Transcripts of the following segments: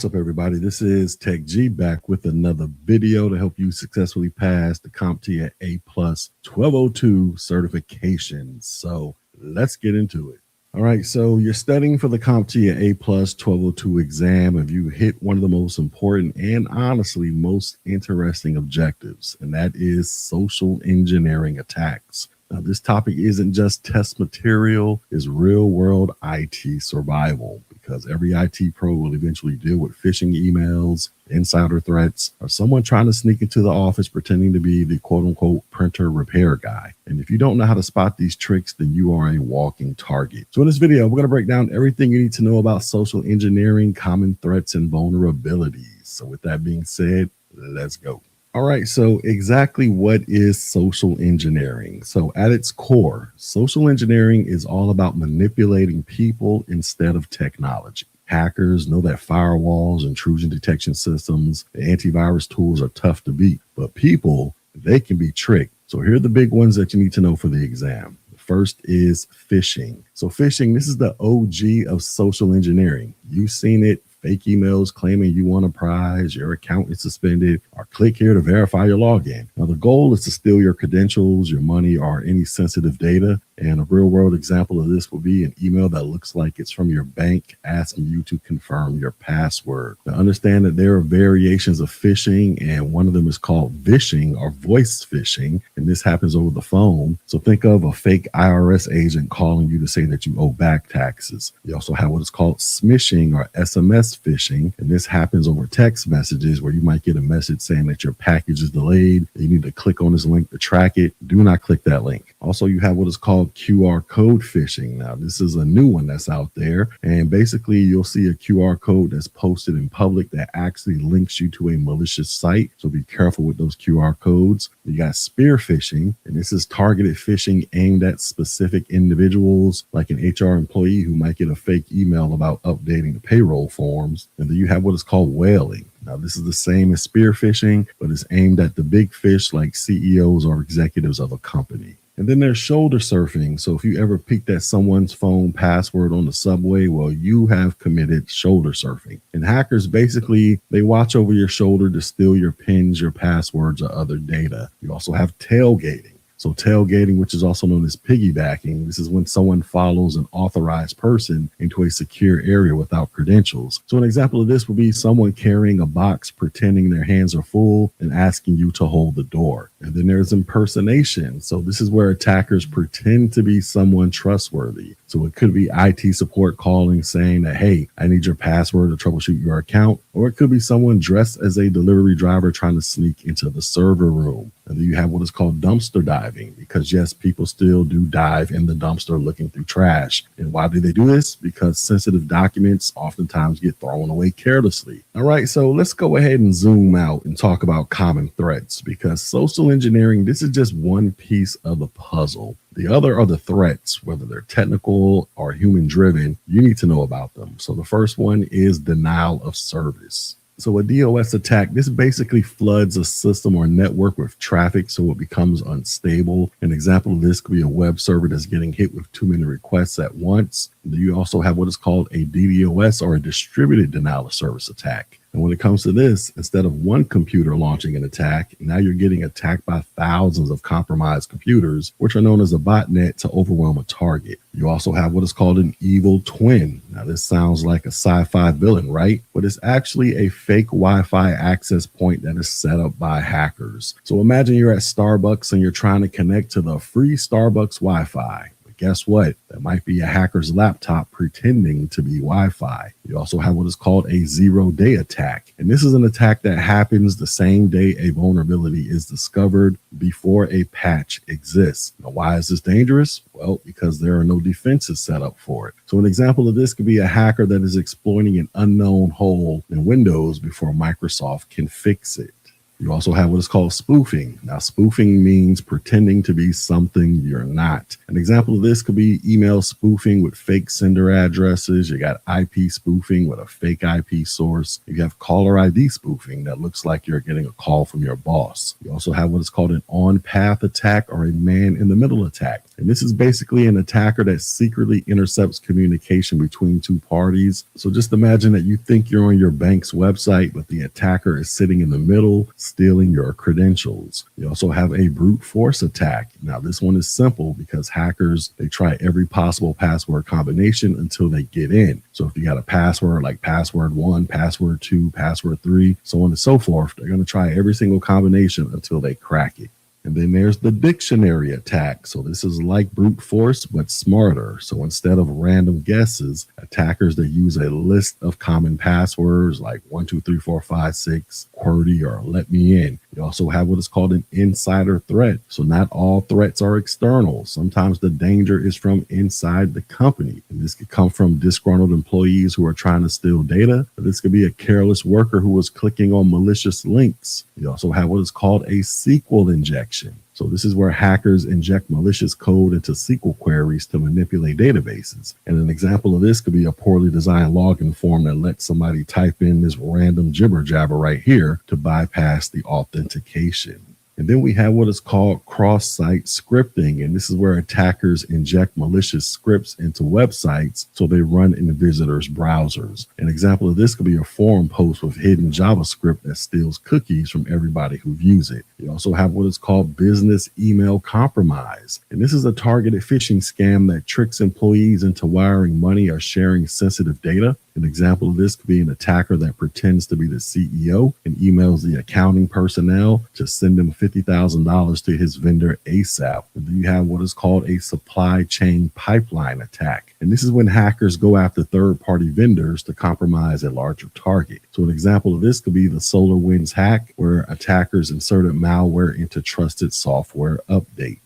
What's up, everybody? This is Tech G back with another video to help you successfully pass the CompTIA A+ 1202 certification. So let's get into it. All right, so you're studying for the CompTIA A+ 1202 exam, and you hit one of the most important and honestly most interesting objectives, and that is social engineering attacks. Now, this topic isn't just test material, it's real-world IT survival, because every IT pro will eventually deal with phishing emails, insider threats, or someone trying to sneak into the office pretending to be the quote-unquote printer repair guy. And if you don't know how to spot these tricks, then you are a walking target. So in this video, we're going to break down everything you need to know about social engineering, common threats, and vulnerabilities. So with that being said, let's go. All right, so exactly what is social engineering? So at its core, social engineering is all about manipulating people instead of technology. Hackers know that firewalls, intrusion detection systems, and antivirus tools are tough to beat, but people, they can be tricked. So here are the big ones that you need to know for the exam. The first is phishing. So phishing, this is the OG of social engineering. You've seen it. Fake emails claiming you won a prize, your account is suspended, or click here to verify your login. Now, the goal is to steal your credentials, your money, or any sensitive data. And a real world example of this will be an email that looks like it's from your bank asking you to confirm your password. Now, understand that there are variations of phishing, and one of them is called vishing or voice phishing, and this happens over the phone. So think of a fake IRS agent calling you to say that you owe back taxes. You also have what is called smishing or SMS phishing, and this happens over text messages where you might get a message saying that your package is delayed. You need to click on this link to track it. Do not click that link. Also, you have what is called QR code phishing. Now, this is a new one that's out there, and basically you'll see a QR code that's posted in public that actually links you to a malicious site. So be careful with those QR codes. You got spear phishing, and this is targeted phishing aimed at specific individuals, like an HR employee who might get a fake email about updating the payroll form. And then you have what is called whaling. Now, this is the same as spear phishing, but it's aimed at the big fish like CEOs or executives of a company. And then there's shoulder surfing. So if you ever peeked at someone's phone password on the subway, well, you have committed shoulder surfing. And hackers, basically, they watch over your shoulder to steal your pins, your passwords, or other data. You also have tailgating. So tailgating, which is also known as piggybacking, this is when someone follows an authorized person into a secure area without credentials. So an example of this would be someone carrying a box, pretending their hands are full and asking you to hold the door. And then there's impersonation. So this is where attackers pretend to be someone trustworthy. So it could be IT support calling saying that, hey, I need your password to troubleshoot your account. Or it could be someone dressed as a delivery driver trying to sneak into the server room. And then you have what is called dumpster diving, because yes, people still do dive in the dumpster looking through trash. And why do they do this? Because sensitive documents oftentimes get thrown away carelessly. All right, so let's go ahead and zoom out and talk about common threats, because social engineering, this is just one piece of the puzzle. The other are the threats, whether they're technical or human driven, you need to know about them. So the first one is denial of service. So a DOS attack, this basically floods a system or network with traffic so it becomes unstable. An example of this could be a web server that's getting hit with too many requests at once. You also have what is called a DDoS or a distributed denial of service attack. And when it comes to this, instead of one computer launching an attack, now you're getting attacked by thousands of compromised computers, which are known as a botnet, to overwhelm a target. You also have what is called an evil twin. Now, this sounds like a sci-fi villain, right? But it's actually a fake Wi-Fi access point that is set up by hackers. So imagine you're at Starbucks and you're trying to connect to the free Starbucks Wi-Fi. Guess what? That might be a hacker's laptop pretending to be Wi-Fi. You also have what is called a zero-day attack. And this is an attack that happens the same day a vulnerability is discovered before a patch exists. Now, why is this dangerous? Well, because there are no defenses set up for it. So an example of this could be a hacker that is exploiting an unknown hole in Windows before Microsoft can fix it. You also have what is called spoofing. Now, spoofing means pretending to be something you're not. An example of this could be email spoofing with fake sender addresses. You got IP spoofing with a fake IP source. You have caller ID spoofing that looks like you're getting a call from your boss. You also have what is called an on-path attack or a man-in-the-middle attack. And this is basically an attacker that secretly intercepts communication between two parties. So just imagine that you think you're on your bank's website, but the attacker is sitting in the middle, stealing your credentials. You also have a brute force attack. Now, this one is simple because hackers, they try every possible password combination until they get in. So if you got a password like password 1, password 2, password 3, so on and so forth, they're going to try every single combination until they crack it. And then there's the dictionary attack. So this is like brute force, but smarter. So instead of random guesses, attackers, they use a list of common passwords like 1, 2, 3, 4, 5, 6, QWERTY, or let me in. You also have what is called an insider threat. So not all threats are external. Sometimes the danger is from inside the company. And this could come from disgruntled employees who are trying to steal data. But this could be a careless worker who was clicking on malicious links. You also have what is called a SQL injection. So this is where hackers inject malicious code into SQL queries to manipulate databases. And an example of this could be a poorly designed login form that lets somebody type in this random jibber jabber right here to bypass the authentication. And then we have what is called cross-site scripting. And this is where attackers inject malicious scripts into websites so they run in the visitors' browsers. An example of this could be a forum post with hidden JavaScript that steals cookies from everybody who views it. You also have what is called business email compromise. And this is a targeted phishing scam that tricks employees into wiring money or sharing sensitive data. An example of this could be an attacker that pretends to be the CEO and emails the accounting personnel to send them $50,000 to his vendor ASAP. And then you have what is called a supply chain pipeline attack. And this is when hackers go after third-party vendors to compromise a larger target. So an example of this could be the SolarWinds hack, where attackers inserted malware into trusted software updates.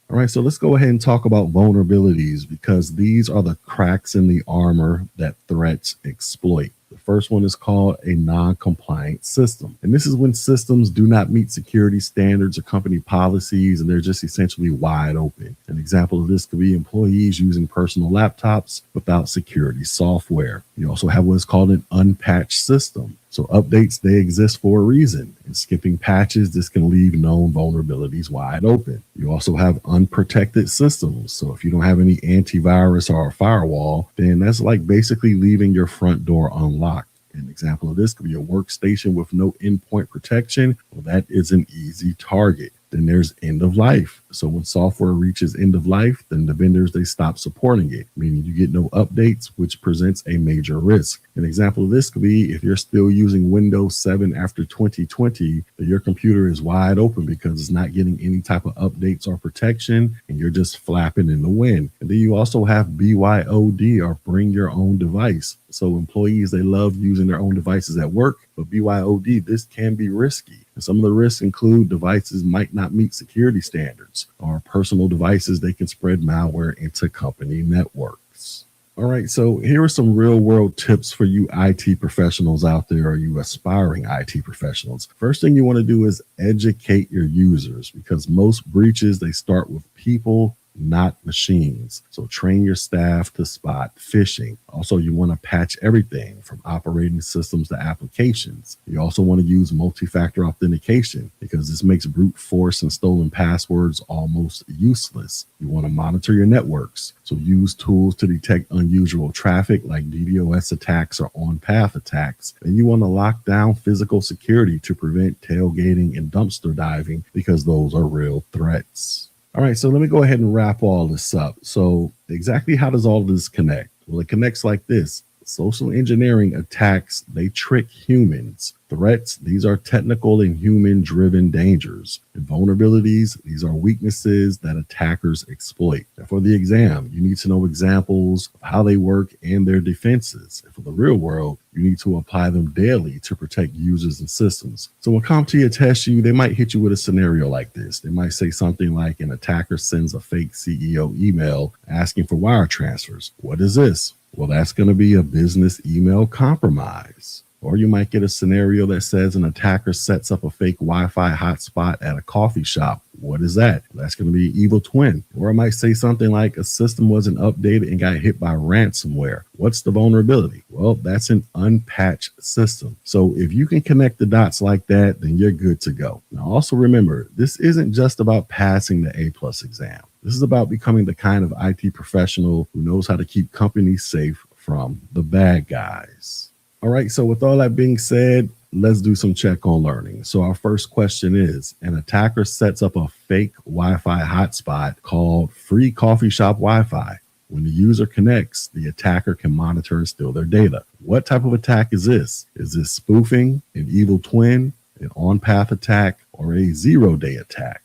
All right, so let's go ahead and talk about vulnerabilities because these are the cracks in the armor that threats exploit. The first one is called a non-compliant system. And this is when systems do not meet security standards or company policies, and they're just essentially wide open. An example of this could be employees using personal laptops without security software. You also have what's called an unpatched system. So updates, they exist for a reason. And skipping patches, this can leave known vulnerabilities wide open. You also have unprotected systems. So if you don't have any antivirus or a firewall, then that's like basically leaving your front door unlocked. An example of this could be a workstation with no endpoint protection. Well, that is an easy target. Then there's end of life. So when software reaches end of life, then the vendors, they stop supporting it, meaning you get no updates, which presents a major risk. An example of this could be if you're still using Windows 7 after 2020, then your computer is wide open because it's not getting any type of updates or protection, and you're just flapping in the wind. And then you also have BYOD, or bring your own device. So employees, they love using their own devices at work, but BYOD, this can be risky. And some of the risks include devices might not meet security standards, or personal devices, they can spread malware into company networks. All right, so here are some real world tips for you IT professionals out there, or you aspiring IT professionals. First thing you want to do is educate your users, because most breaches, they start with people, not machines. So train your staff to spot phishing. Also, you want to patch everything from operating systems to applications. You also want to use multi-factor authentication because this makes brute force and stolen passwords almost useless. You want to monitor your networks. So use tools to detect unusual traffic like DDoS attacks or on-path attacks. And you want to lock down physical security to prevent tailgating and dumpster diving because those are real threats. All right, so let me go ahead and wrap all this up. So exactly how does all this connect? Well, it connects like this. Social engineering attacks, they trick humans. Threats, these are technical and human-driven dangers. And vulnerabilities, these are weaknesses that attackers exploit. And for the exam, you need to know examples of how they work and their defenses. And for the real world, you need to apply them daily to protect users and systems. So when CompTIA tests you, they might hit you with a scenario like this. They might say something like an attacker sends a fake CEO email asking for wire transfers. What is this? Well, that's going to be a business email compromise. Or you might get a scenario that says an attacker sets up a fake Wi-Fi hotspot at a coffee shop. What is that? That's going to be evil twin. Or I might say something like a system wasn't updated and got hit by ransomware. What's the vulnerability? Well, that's an unpatched system. So if you can connect the dots like that, then you're good to go. Now also remember, this isn't just about passing the A+ exam. This is about becoming the kind of IT professional who knows how to keep companies safe from the bad guys. All right, so with all that being said, let's do some check on learning. So our first question is, an attacker sets up a fake Wi-Fi hotspot called free coffee shop Wi-Fi. When the user connects, the attacker can monitor and steal their data. What type of attack is this? Is this spoofing, an evil twin, an on-path attack, or a zero-day attack?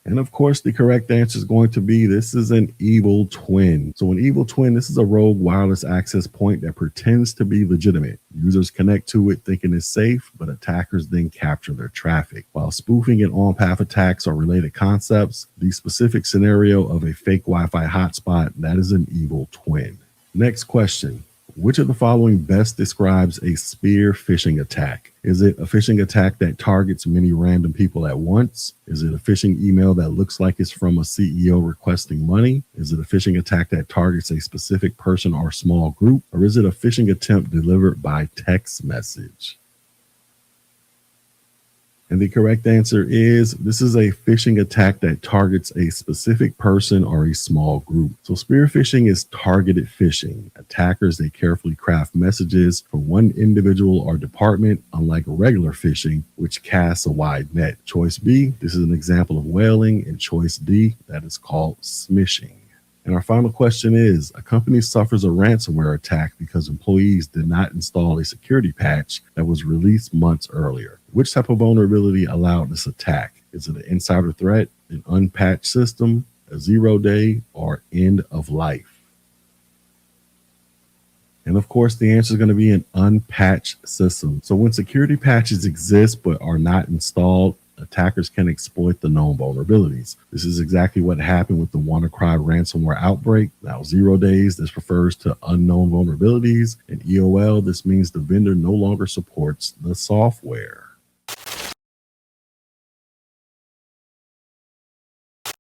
And of course, the correct answer is going to be this is an evil twin. So an evil twin, this is a rogue wireless access point that pretends to be legitimate. Users connect to it thinking it's safe, but attackers then capture their traffic. While spoofing and on-path attacks are related concepts, the specific scenario of a fake Wi-Fi hotspot, that is an evil twin. Next question. Which of the following best describes a spear phishing attack? Is it a phishing attack that targets many random people at once? Is it a phishing email that looks like it's from a CEO requesting money? Is it a phishing attack that targets a specific person or small group? Or is it a phishing attempt delivered by text message? And the correct answer is this is a phishing attack that targets a specific person or a small group. So spear phishing is targeted phishing. Attackers, they carefully craft messages for one individual or department, unlike regular phishing, which casts a wide net. Choice B, this is an example of whaling, and choice D, that is called smishing. And our final question is, a company suffers a ransomware attack because employees did not install a security patch that was released months earlier. Which type of vulnerability allowed this attack? Is it an insider threat, an unpatched system, a zero-day, or end of life? And of course, the answer is going to be an unpatched system. So when security patches exist but are not installed, attackers can exploit the known vulnerabilities. This is exactly what happened with the WannaCry ransomware outbreak. Now, 0 days, this refers to unknown vulnerabilities. And EOL, this means the vendor no longer supports the software.